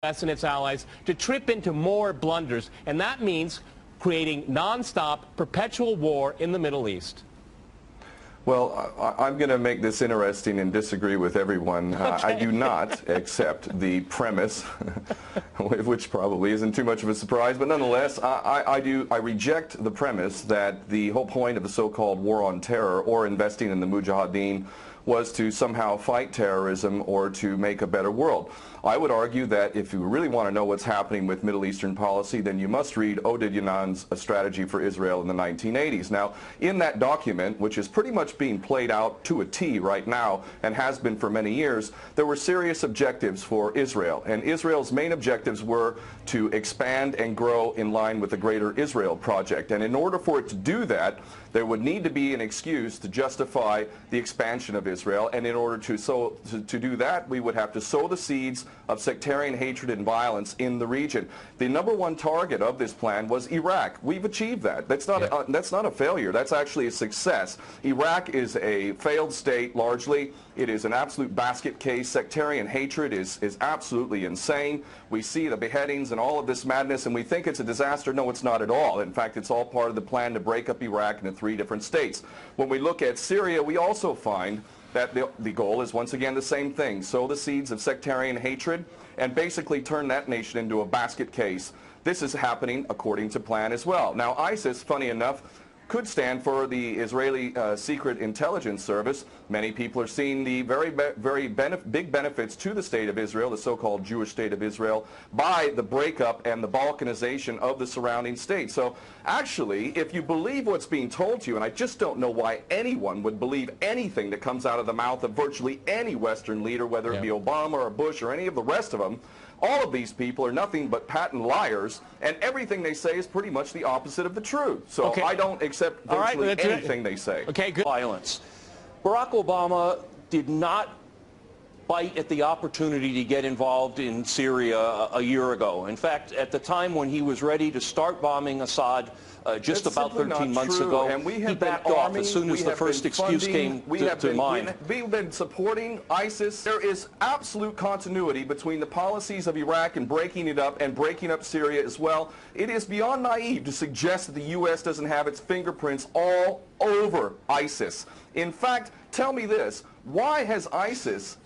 and its allies to trip into more blunders, and that means creating non-stop, perpetual war in the Middle East. Well, I'm going to make this interesting and disagree with everyone. Okay. I do not accept the premise, which probably isn't too much of a surprise, but nonetheless, I reject the premise that the whole point of the so-called war on terror or investing in the Mujahideen was to somehow fight terrorism or to make a better world. I would argue that if you really want to know what's happening with Middle Eastern policy, then you must read Oded Yanan's A Strategy for Israel in the 1980s. Now, in that document, which is pretty much being played out to a T right now and has been for many years, there were serious objectives for Israel. And Israel's main objectives were to expand and grow in line with the Greater Israel Project. And in order for it to do that, there would need to be an excuse to justify the expansion of Israel, and in order to do that, we would have to sow the seeds of sectarian hatred and violence in the region. The #1 target of this plan was Iraq. We've achieved that. That's not a failure. That's actually a success. Iraq is a failed state largely. It is an absolute basket case. Sectarian hatred is absolutely insane. We see the beheadings and all of this madness, and we think it's a disaster. No, it's not at all. In fact, it's all part of the plan to break up Iraq into 3 different states. When we look at Syria, we also find that the goal is once again the same thing: sow the seeds of sectarian hatred and basically turn that nation into a basket case. This is happening according to plan as well. Now, ISIS, funny enough, could stand for the Israeli Secret Intelligence Service. Many people are seeing the very big benefits to the state of Israel, the so-called Jewish state of Israel, by the breakup and the balkanization of the surrounding states. So actually, if you believe what's being told to you, and I just don't know why anyone would believe anything that comes out of the mouth of virtually any Western leader, whether it be Obama or Bush or any of the rest of them, all of these people are nothing but patent liars, and everything they say is pretty much the opposite of the truth. So I don't accept virtually anything they say. Okay, good. Violence. Barack Obama did not bite at the opportunity to get involved in Syria a year ago. In fact, at the time when he was ready to start bombing Assad, just about 13 months ago, and he backed off as soon as the first excuse came to mind. We've been supporting ISIS. There is absolute continuity between the policies of Iraq and breaking it up and breaking up Syria as well. It is beyond naive to suggest that the U.S. doesn't have its fingerprints all over ISIS. In fact, tell me this: why has ISIS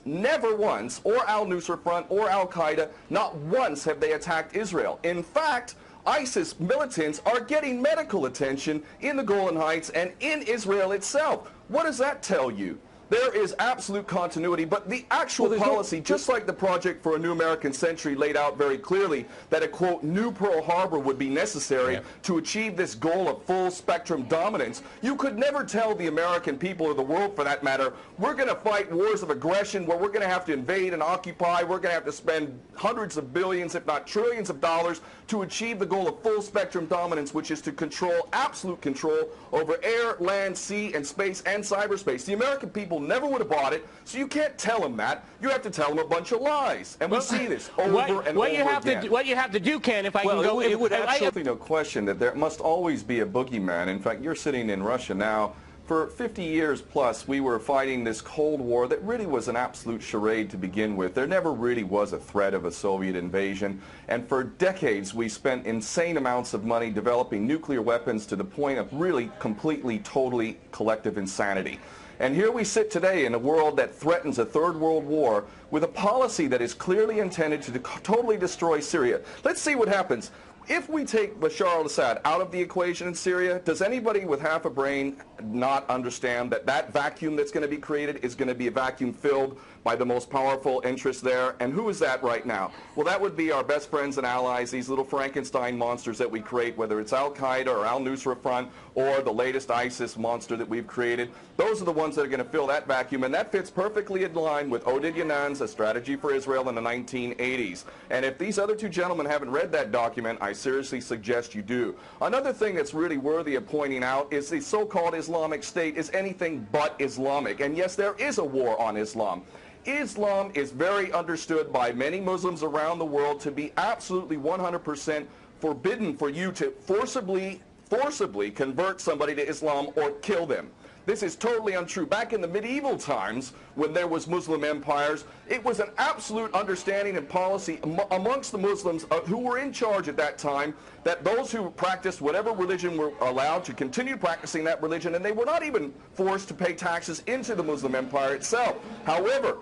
never once, or al-Nusra Front or al-Qaeda, not once have they attacked Israel? In fact, ISIS militants are getting medical attention in the Golan Heights and in Israel itself. What does that tell you? There is absolute continuity, but the actual policy, just like the Project for a New American Century laid out very clearly, that a, quote, new Pearl Harbor would be necessary to achieve this goal of full spectrum dominance, you could never tell the American people, or the world for that matter, we're going to fight wars of aggression where we're going to have to invade and occupy, we're going to have to spend hundreds of billions, if not trillions of dollars to achieve the goal of full spectrum dominance, which is to control, absolute control over air, land, sea, and space and cyberspace. The American people never would have bought it, so you can't tell them that. You have to tell them a bunch of lies. And we see this over and over again. What you have to do, Ken, if I can go... It would absolutely no question that there must always be a boogeyman. In fact, you're sitting in Russia now. For 50 years plus, we were fighting this Cold War that really was an absolute charade to begin with. There never really was a threat of a Soviet invasion. And for decades, we spent insane amounts of money developing nuclear weapons to the point of really completely, totally collective insanity. And here we sit today in a world that threatens a third world war with a policy that is clearly intended to totally destroy Syria. Let's see what happens. If we take Bashar al-Assad out of the equation in Syria, does anybody with half a brain not understand that that vacuum that's going to be created is going to be a vacuum filled by the most powerful interests there? And who is that right now? Well, that would be our best friends and allies, these little Frankenstein monsters that we create, whether it's al-Qaeda or al-Nusra Front or the latest ISIS monster that we've created. Those are the ones that are going to fill that vacuum, and that fits perfectly in line with Oded Yanan's A Strategy for Israel in the 1980s. And if these other two gentlemen haven't read that document, I seriously suggest you do. Another thing that's really worthy of pointing out is the so-called Islamic State is anything but Islamic. And yes, there is a war on Islam. Islam is very understood by many Muslims around the world to be absolutely 100% forbidden for you to forcibly convert somebody to Islam or kill them. This is totally untrue. Back in the medieval times, when there was Muslim empires, it was an absolute understanding and policy amongst the Muslims who were in charge at that time that those who practiced whatever religion were allowed to continue practicing that religion, and they were not even forced to pay taxes into the Muslim empire itself. However,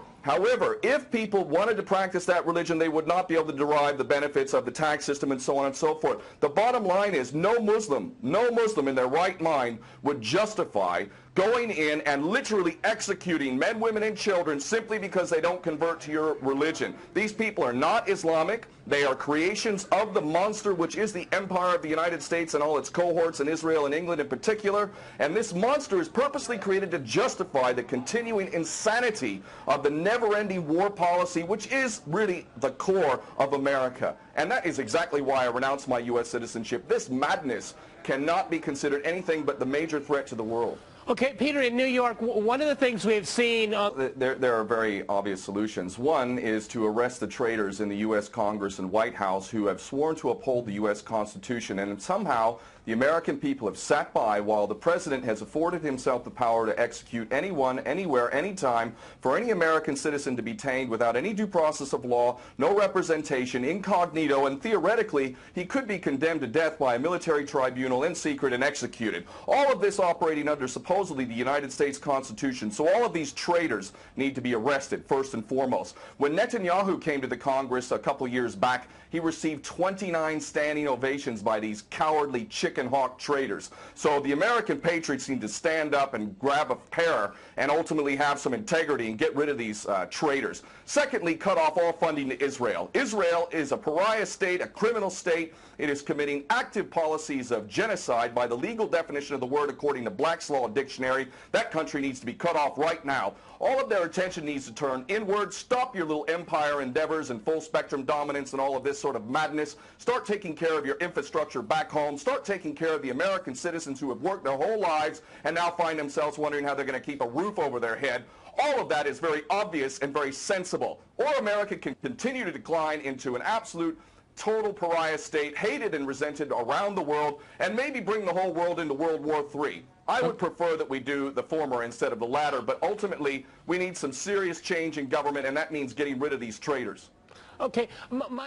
if people wanted to practice that religion, they would not be able to derive the benefits of the tax system and so on and so forth. The bottom line is no Muslim in their right mind would justify going in and literally executing men, women, and children simply because they don't convert to your religion. These people are not Islamic. They are creations of the monster, which is the empire of the United States and all its cohorts in Israel and England in particular. And this monster is purposely created to justify the continuing insanity of the never-ending war policy, which is really the core of America. And that is exactly why I renounce my U.S. citizenship. This madness cannot be considered anything but the major threat to the world. Okay, Peter, in New York, one of the things we've seen... There are very obvious solutions. One is to arrest the traitors in the U.S. Congress and White House who have sworn to uphold the U.S. Constitution, and somehow the American people have sat by while the President has afforded himself the power to execute anyone, anywhere, anytime, for any American citizen to be detained without any due process of law, no representation, incognito, and theoretically he could be condemned to death by a military tribunal in secret and executed. All of this operating under supposedly the United States Constitution. So all of these traitors need to be arrested first and foremost. When Netanyahu came to the Congress a couple years back, he received 29 standing ovations by these cowardly chicken hawk traitors. So the American patriots need to stand up and grab a pair and ultimately have some integrity and get rid of these traitors. Secondly, cut off all funding to Israel. Israel is a pariah state, a criminal state. It is committing active policies of genocide by the legal definition of the word according to Black's Law Dictionary. That country needs to be cut off right now. All of their attention needs to turn inward. Stop your little empire endeavors and full spectrum dominance and all of this sort of madness. Start taking care of your infrastructure back home. Start taking care of the American citizens who have worked their whole lives and now find themselves wondering how they're going to keep a roof over their head. All of that is very obvious and very sensible. Or America can continue to decline into an absolute total pariah state, hated and resented around the world, and maybe bring the whole world into World War III. I would prefer that we do the former instead of the latter, but ultimately we need some serious change in government, and that means getting rid of these traitors. Okay.